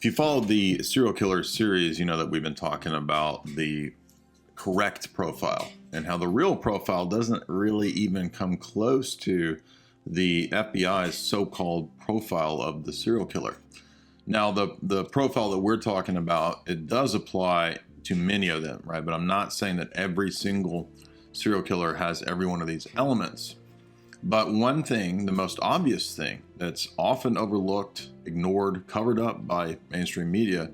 If you followed the serial killer series, you know that we've been talking about the correct profile and how the real profile doesn't really even come close to the FBI's so-called profile of the serial killer. Now, the profile that we're talking about, it does apply to many of them, right? But I'm not saying that every single serial killer has every one of these elements. But one thing, the most obvious thing that's often overlooked, ignored, covered up by mainstream media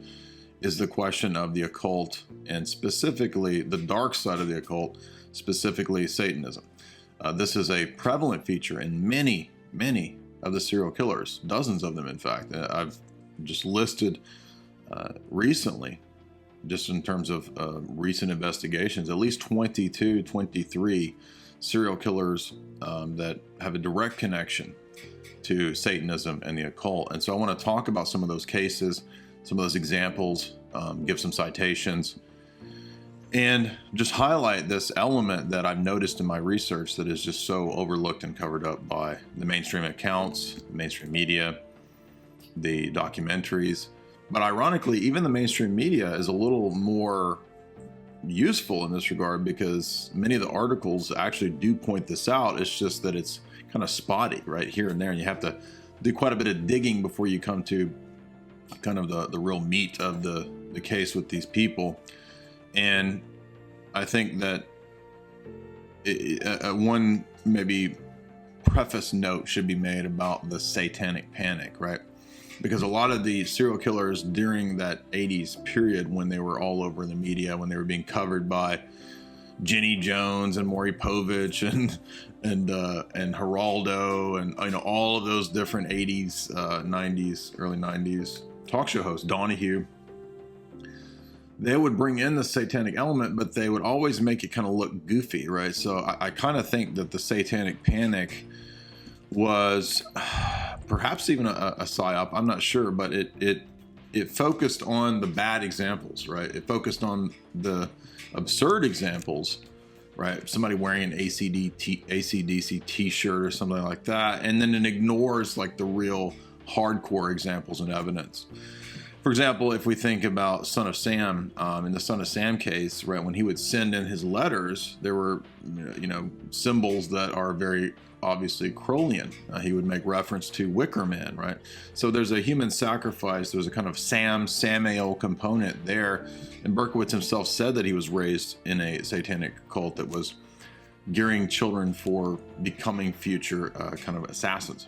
is the question of the occult, and specifically the dark side of the occult, specifically Satanism. This is a prevalent feature in many of the serial killers, dozens of them in fact. I've just listed recently, just in terms of recent investigations, at least 22, 23 serial killers that have a direct connection to Satanism and the occult. And so I want to talk about some of those cases, some of those examples, give some citations, and just highlight this element that I've noticed in my research that is just so overlooked and covered up by the mainstream accounts, the mainstream media, the documentaries. But ironically, even the mainstream media is a little more useful in this regard, because many of the articles actually do point this out. It's just that it's kind of spotty right here and there, and you have to do quite a bit of digging before you come to kind of the real meat of the case with these people. And I think that one maybe preface note should be made about the Satanic Panic, right? Because a lot of the serial killers during that 80s period, when they were all over the media, when they were being covered by Jenny Jones and Maury Povich and Geraldo and all of those different 80s, 90s, early 90s talk show hosts, Donahue, they would bring in the satanic element, but they would always make it kind of look goofy, right? So I kind of think that the Satanic Panic was perhaps even a psyop. I'm not sure, but it focused on the bad examples, right? It focused on the absurd examples, right? Somebody wearing an AC/DC t-shirt or something like that, and then it ignores like the real hardcore examples and evidence. For example, if we think about Son of Sam, in the Son of Sam case, right, when he would send in his letters, there were, symbols that are very obviously Crowleyan. He would make reference to Wicker Man, right? So there's a human sacrifice. There's a kind of Samael component there. And Berkowitz himself said that he was raised in a satanic cult that was gearing children for becoming future kind of assassins.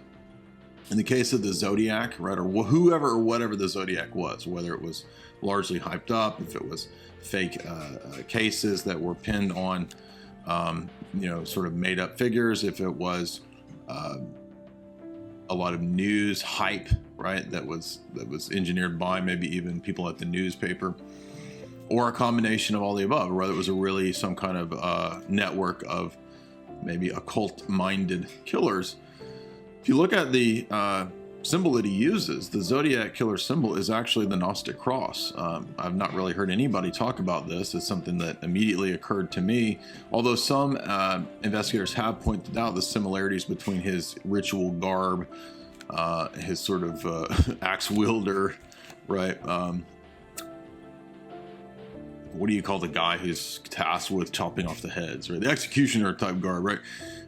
In the case of the Zodiac, right, or whoever or whatever the Zodiac was, whether it was largely hyped up, if it was fake cases that were pinned on, sort of made up figures, if it was a lot of news hype, right, that was engineered by maybe even people at the newspaper, or a combination of all the above, or whether it was really some kind of network of maybe occult-minded killers. If you look at the symbol that he uses, the Zodiac killer symbol is actually the Gnostic cross. I've not really heard anybody talk about this. It's something that immediately occurred to me, although some investigators have pointed out the similarities between his ritual garb, his sort of axe wielder, right? What do you call the guy who's tasked with chopping off the heads, right? The executioner type garb, right?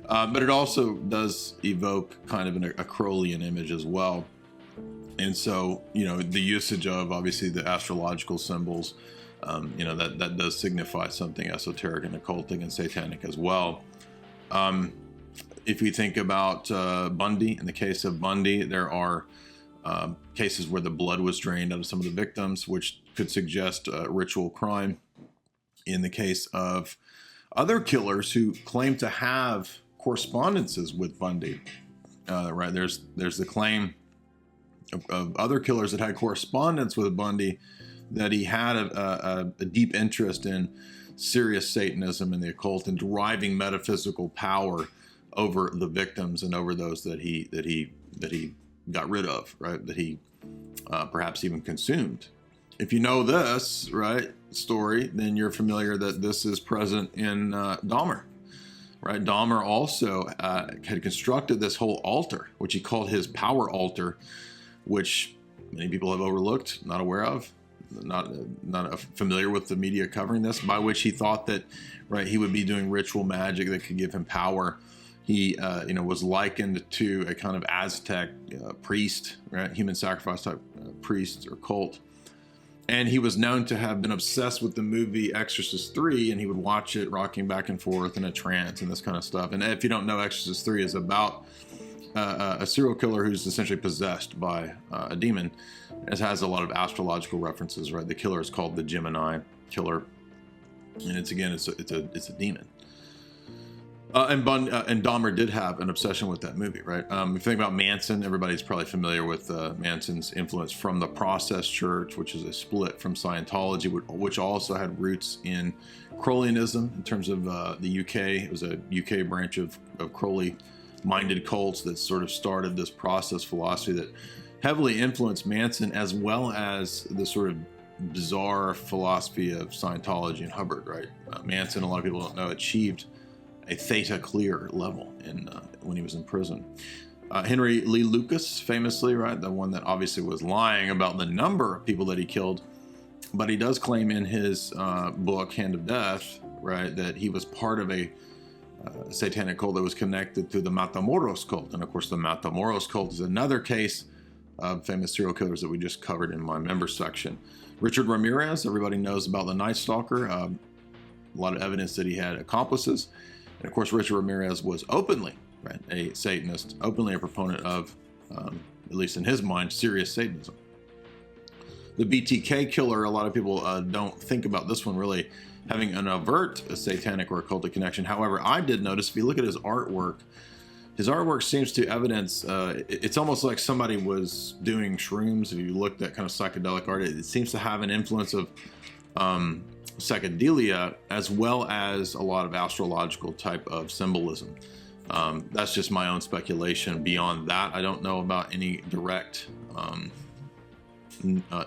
But it also does evoke kind of a Crowleyan image as well. And so, the usage of obviously the astrological symbols, that does signify something esoteric and occultic and satanic as well. If we think about Bundy, in the case of Bundy, there are cases where the blood was drained out of some of the victims, which could suggest ritual crime. In the case of other killers who claim to have correspondences with Bundy, right? There's the claim of other killers that had correspondence with Bundy, that he had a deep interest in serious Satanism and the occult, and deriving metaphysical power over the victims and over those that he got rid of, right? That he perhaps even consumed. If you know this, right, story, then you're familiar that this is present in Dahmer. Right, Dahmer also had constructed this whole altar, which he called his power altar, which many people have overlooked, not aware of, not familiar with the media covering this, by which he thought that, right, he would be doing ritual magic that could give him power. He, was likened to a kind of Aztec priest, right, human sacrifice type priest or cult. And he was known to have been obsessed with the movie Exorcist 3, and he would watch it rocking back and forth in a trance and this kind of stuff. And if you don't know, Exorcist 3 is about a serial killer who's essentially possessed by a demon. It has a lot of astrological references, right? The killer is called the Gemini killer, and it's a demon. And Dahmer did have an obsession with that movie, right? If you think about Manson, everybody's probably familiar with Manson's influence from the Process Church, which is a split from Scientology, which also had roots in Crowleyism in terms of the UK. It was a UK branch of Crowley-minded cults that sort of started this process philosophy that heavily influenced Manson, as well as the sort of bizarre philosophy of Scientology and Hubbard, right? Manson, a lot of people don't know, achieved a theta clear level when he was in prison. Henry Lee Lucas, famously, right, the one that obviously was lying about the number of people that he killed, but he does claim in his book Hand of Death, right, that he was part of a satanic cult that was connected to the Matamoros cult. And of course, the Matamoros cult is another case of famous serial killers that we just covered in my members section. Richard Ramirez, everybody knows about the Night Stalker. A lot of evidence that he had accomplices. And of course, Richard Ramirez was openly, right, a Satanist, openly a proponent of, at least in his mind, serious Satanism. The Btk Killer, a lot of people don't think about this one really having an overt satanic or occultic connection. However, I did notice, if you look at his artwork seems to evidence, it's almost like somebody was doing shrooms. If you looked at kind of psychedelic art, it seems to have an influence of psychedelia, as well as a lot of astrological type of symbolism. That's just my own speculation. Beyond that, I don't know about any direct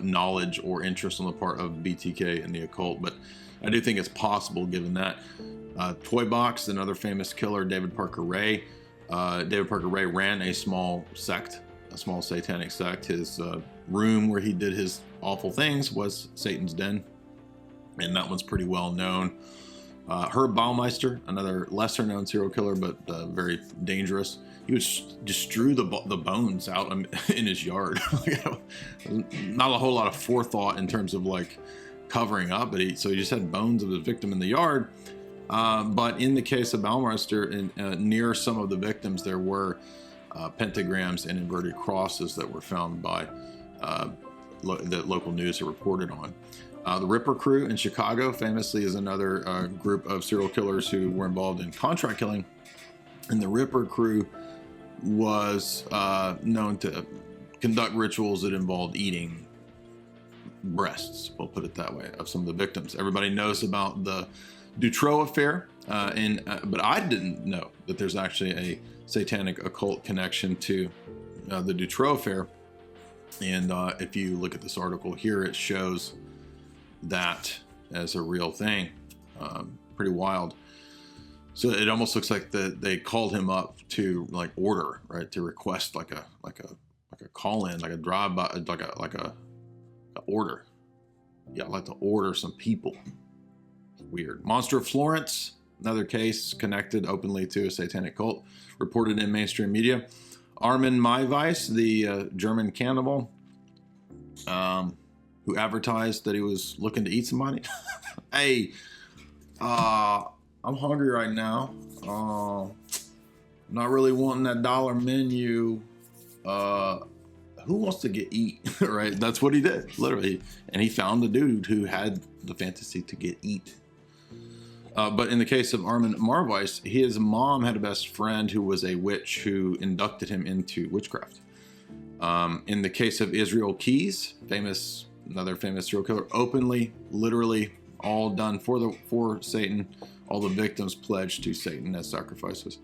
knowledge or interest on the part of BTK and the occult, but I do think it's possible given that. Toy Box, another famous killer, David Parker Ray. David Parker Ray ran a small sect, a small satanic sect. His room where he did his awful things was Satan's Den, and that one's pretty well known. Herb Baumeister, another lesser known serial killer, but very dangerous. He would just strew the bones out in his yard. Not a whole lot of forethought in terms of like covering up, but he just had bones of his victim in the yard. But in the case of Baumeister, near some of the victims, there were pentagrams and inverted crosses that were found by that local news had reported on. The Ripper Crew in Chicago, famously, is another group of serial killers who were involved in contract killing. And the Ripper Crew was known to conduct rituals that involved eating breasts, we'll put it that way, of some of the victims. Everybody knows about the Dutroux affair, but I didn't know that there's actually a satanic occult connection to the Dutroux affair. And if you look at this article here, it shows that as a real thing. Pretty wild. So it almost looks like they called him up to like order, right, to request like a call in, like a drive by, like a order. Yeah, I'd like to order some people. Weird. Monster of Florence, another case connected openly to a satanic cult, reported in mainstream media. Armin Maiweis, the German cannibal, who advertised that he was looking to eat somebody. Hey, I'm hungry right now. I'm not really wanting that dollar menu. Who wants to get eat? Right? That's what he did, literally. And he found a dude who had the fantasy to get eat. But in the case of Armin Maiweis, his mom had a best friend who was a witch who inducted him into witchcraft. In the case of Israel Keys, another famous serial killer, openly, literally, all done for Satan. All the victims pledged to Satan as sacrifices.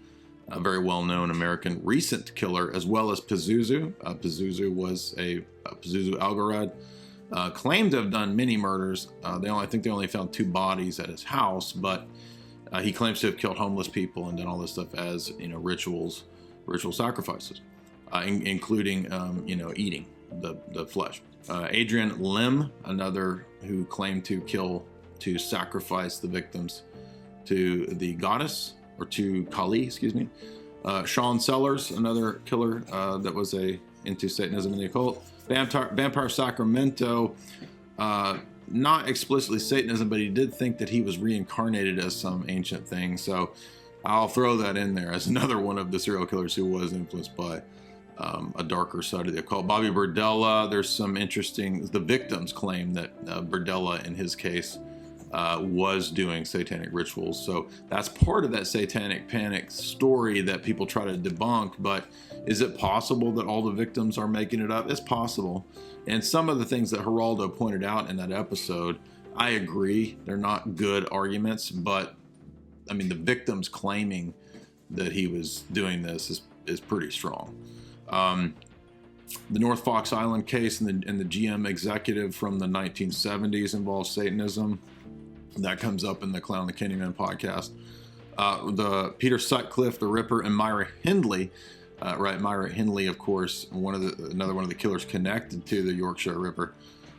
A very well-known American recent killer, as well as Pazuzu. Pazuzu was Pazuzu Algarad. Claimed to have done many murders. I think they only found 2 bodies at his house, but he claims to have killed homeless people and done all this stuff as ritual sacrifices. including, eating the flesh. Adrian Lim, another who claimed to sacrifice the victims to the goddess, or to Kali, excuse me. Sean Sellers, another killer that was into Satanism and the occult. Vampire Sacramento, not explicitly Satanism, but he did think that he was reincarnated as some ancient thing. So I'll throw that in there as another one of the serial killers who was influenced by a darker side of the occult. Bobby Berdella, there's some interesting, the victims claim that Berdella, in his case, was doing satanic rituals. So that's part of that Satanic Panic story that people try to debunk. But is it possible that all the victims are making it up? It's possible. And some of the things that Geraldo pointed out in that episode, I agree, they're not good arguments, but I mean, the victims claiming that he was doing this is pretty strong. The North Fox Island case and the GM executive from the 1970s involves Satanism. That comes up in the Clown the Candyman podcast. The Peter Sutcliffe, the Ripper, and Myra Hindley. Myra Hindley, of course, another one of the killers connected to the Yorkshire Ripper,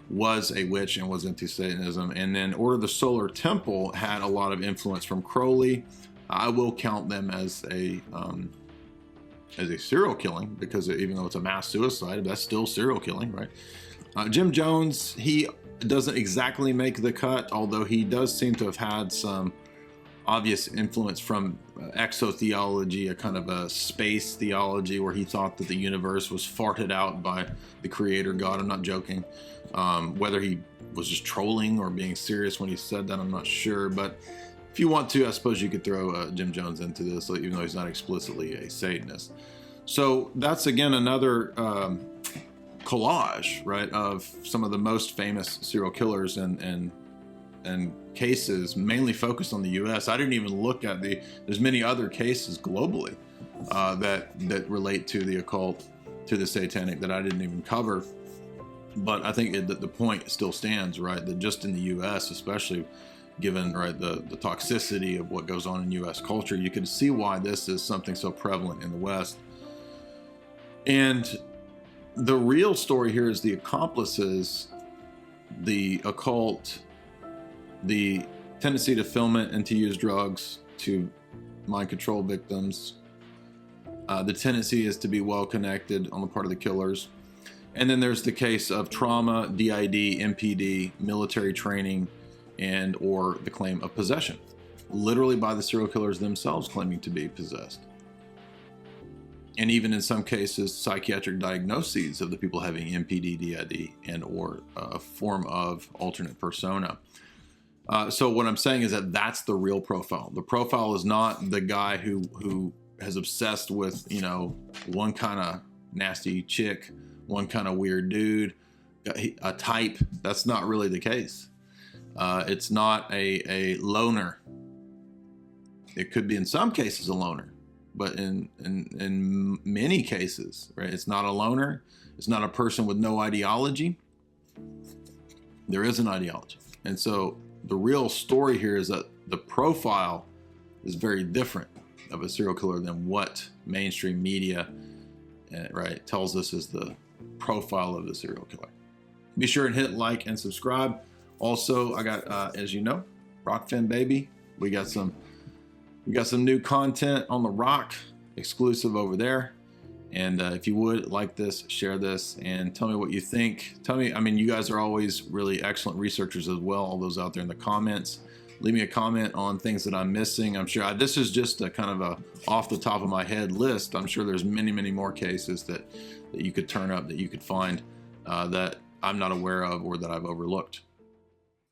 was a witch and was into Satanism. And then Order of the Solar Temple had a lot of influence from Crowley. I will count them as a serial killing, because even though it's a mass suicide, that's still serial killing, right? Jim Jones, he doesn't exactly make the cut, although he does seem to have had some obvious influence from exotheology, a kind of a space theology where he thought that the universe was farted out by the creator God. I'm not joking. Whether he was just trolling or being serious when he said that, I'm not sure. But if you want to, I suppose you could throw Jim Jones into this, even though he's not explicitly a Satanist. So that's, again, another collage, right, of some of the most famous serial killers and cases, mainly focused on the U.S. I didn't even look at there's many other cases globally that relate to the occult, to the satanic, that I didn't even cover. But I think that the point still stands, right, that just in the U.S., especially given, right, the toxicity of what goes on in U.S. culture, you can see why this is something so prevalent in the West. And the real story here is the accomplices, the occult, the tendency to film it and to use drugs to mind control victims. The tendency is to be well connected on the part of the killers. And then there's the case of trauma, DID, MPD, military training, and or the claim of possession, literally by the serial killers themselves claiming to be possessed. And even in some cases, psychiatric diagnoses of the people having MPD, DID, and or a form of alternate persona. So what I'm saying is that that's the real profile. The profile is not the guy who has obsessed with, one kind of nasty chick, one kind of weird dude, a type. That's not really the case. It's not a loner. It could be in some cases a loner, but in many cases, right, it's not a loner. It's not a person with no ideology. There is an ideology. And so the real story here is that the profile is very different of a serial killer than what mainstream media, right, tells us is the profile of the serial killer. Be sure and hit like and subscribe. Also, I got, as you know, Rockfin Baby. We got some new content on the Rock, exclusive over there. And if you would like this, share this, and tell me what you think. Tell me, you guys are always really excellent researchers as well, all those out there in the comments. Leave me a comment on things that I'm missing. I'm sure this is just a kind of a off the top of my head list. I'm sure there's many, many more cases that you could turn up, that you could find that I'm not aware of or that I've overlooked.